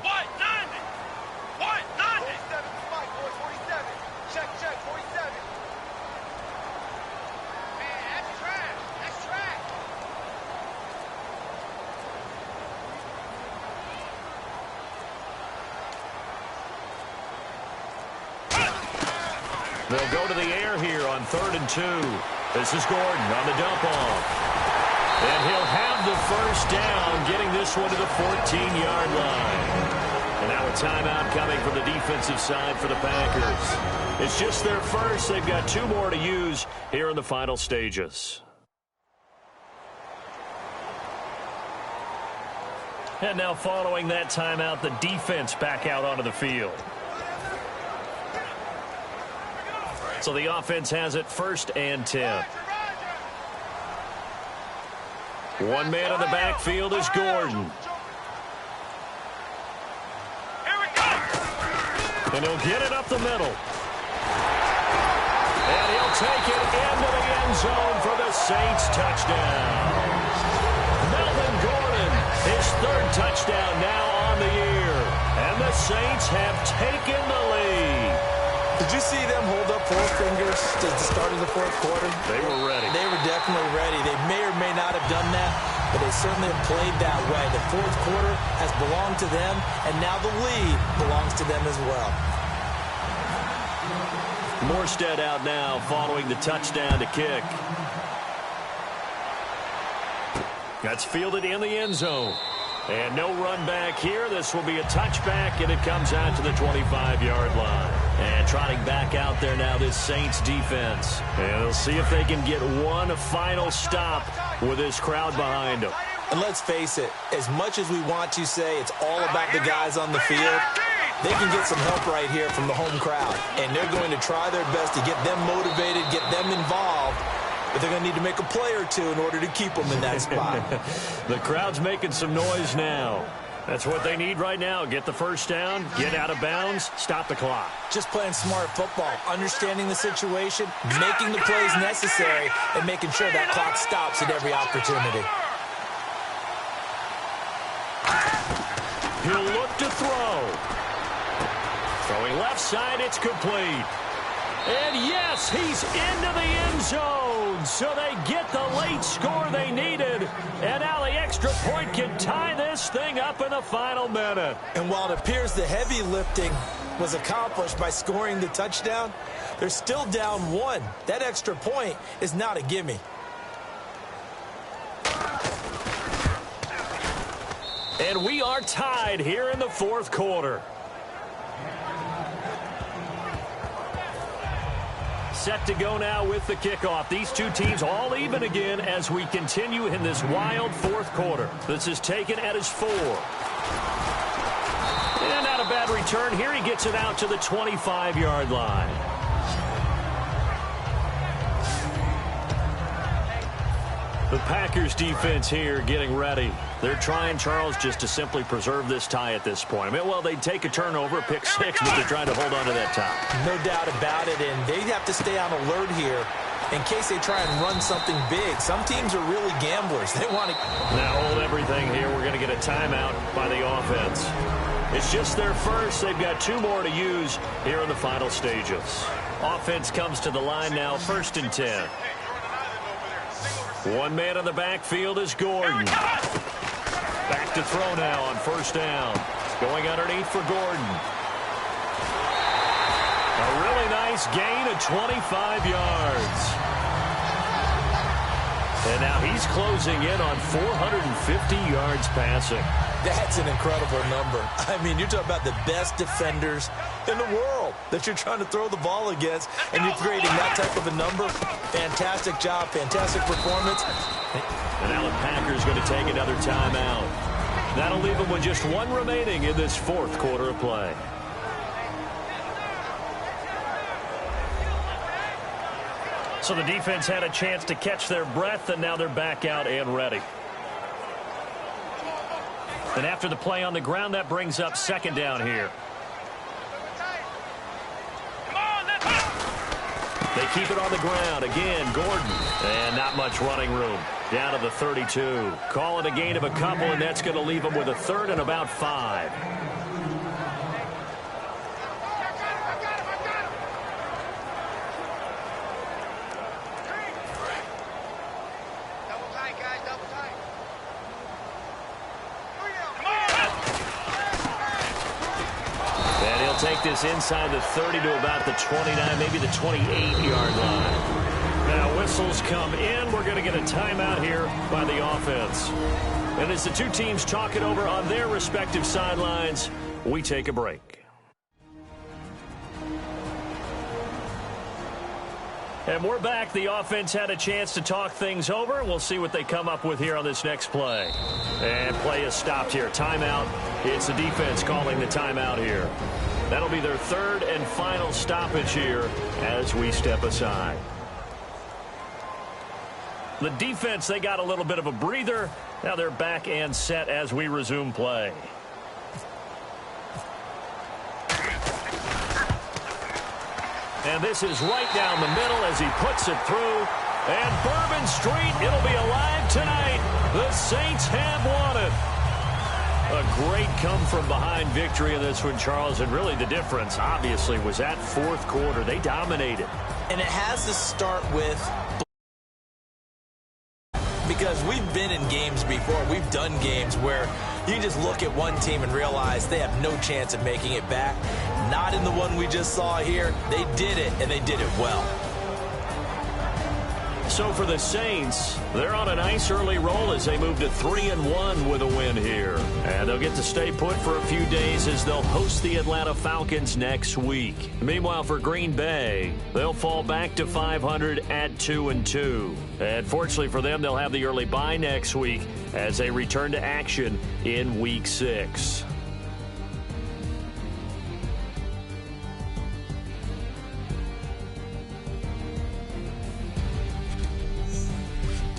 They'll go to the air here on 3rd and 2. This is Gordon on the dump off. And he'll have the first down, getting this one to the 14-yard line. And now a timeout coming from the defensive side for the Packers. It's just their first. They've got 2 more to use here in the final stages. And now following that timeout, the defense back out onto the field. So the offense has it 1st and 10. One man in the backfield is Gordon. And he'll get it up the middle. And he'll take it into the end zone for the Saints touchdown. Melvin Gordon, his 3rd touchdown now on the year. And the Saints have taken the lead. Did you see them hold up 4 fingers at the start of the fourth quarter? They were ready. They were definitely ready. They may or may not have done that, but they certainly have played that way. The fourth quarter has belonged to them, and now the lead belongs to them as well. Morstead out now following the touchdown to kick. That's fielded in the end zone. And no run back here. This will be a touchback, and it comes out to the 25-yard line. And trotting back out there now, this Saints defense. And they'll see if they can get one final stop with this crowd behind them. And let's face it, as much as we want to say it's all about the guys on the field, they can get some help right here from the home crowd. And they're going to try their best to get them motivated, get them involved. But they're going to need to make a play or 2 in order to keep them in that spot. The crowd's making some noise now. That's what they need right now. Get the first down, get out of bounds, stop the clock. Just playing smart football, understanding the situation, making the plays necessary, and making sure that clock stops at every opportunity. He'll look to throw. Throwing left side, it's complete. And yes, he's into the end zone. So they get the late score they needed. And now the extra point can tie this thing up in the final minute. And while it appears the heavy lifting was accomplished by scoring the touchdown, they're still down 1. That extra point is not a gimme. And we are tied here in the fourth quarter. Set to go now with the kickoff. These two teams all even again as we continue in this wild fourth quarter. This is taken at his 4. And not a bad return here. He gets it out to the 25-yard line. The Packers defense here getting ready. They're trying, Charles, just to simply preserve this tie at this point. I mean, well, they take a turnover, pick 6, but they're trying to hold on to that tie. No doubt about it, and they have to stay on alert here in case they try and run something big. Some teams are really gamblers. They want to... Now hold everything here. We're going to get a timeout by the offense. It's just their first. They've got 2 more to use here in the final stages. Offense comes to the line now, 1st and 10. One man in the backfield is Gordon. Back to throw now on 1st down. Going underneath for Gordon. A really nice gain of 25 yards. And now he's closing in on 450 yards passing. That's an incredible number. I mean, you're talking about the best defenders in the world that you're trying to throw the ball against, and you're creating that type of a number. Fantastic job, fantastic performance. And now the Packers going to take another timeout. That'll leave them with just 1 remaining in this fourth quarter of play. So the defense had a chance to catch their breath, and now they're back out and ready. And after the play on the ground, that brings up 2nd down here. They keep it on the ground. Again, Gordon. And not much running room. Down to the 32. Call it a gain of a couple, and that's going to leave them with a 3rd and about 5. Take this inside the 30 to about the 29, maybe the 28-yard line. Now whistles come in. We're going to get a timeout here by the offense. And as the two teams talk it over on their respective sidelines, we take a break. And we're back. The offense had a chance to talk things over. We'll see what they come up with here on this next play. And play is stopped here. Timeout. It's the defense calling the timeout here. That'll be their 3rd and final stoppage here as we step aside. The defense, they got a little bit of a breather. Now they're back and set as we resume play. And this is right down the middle as he puts it through. And Bourbon Street, it'll be alive tonight. The Saints have won it. A great come-from-behind victory in this one, Charles, and really the difference, obviously, was that fourth quarter. They dominated. And it has to start with, because we've been in games before. We've done games where you just look at one team and realize they have no chance of making it back. Not in the one we just saw here. They did it, and they did it well. So for the Saints, they're on a nice early roll as they move to 3-1 with a win here. And they'll get to stay put for a few days as they'll host the Atlanta Falcons next week. Meanwhile, for Green Bay, they'll fall back to 500 at 2-2. And fortunately for them, they'll have the early bye next week as they return to action in Week 6.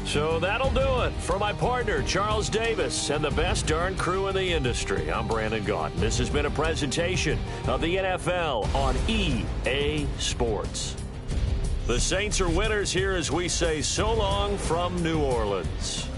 So that'll do it. For my partner, Charles Davis, and the best darn crew in the industry, I'm Brandon Gaudin. This has been a presentation of the NFL on EA Sports. The Saints are winners here as we say so long from New Orleans.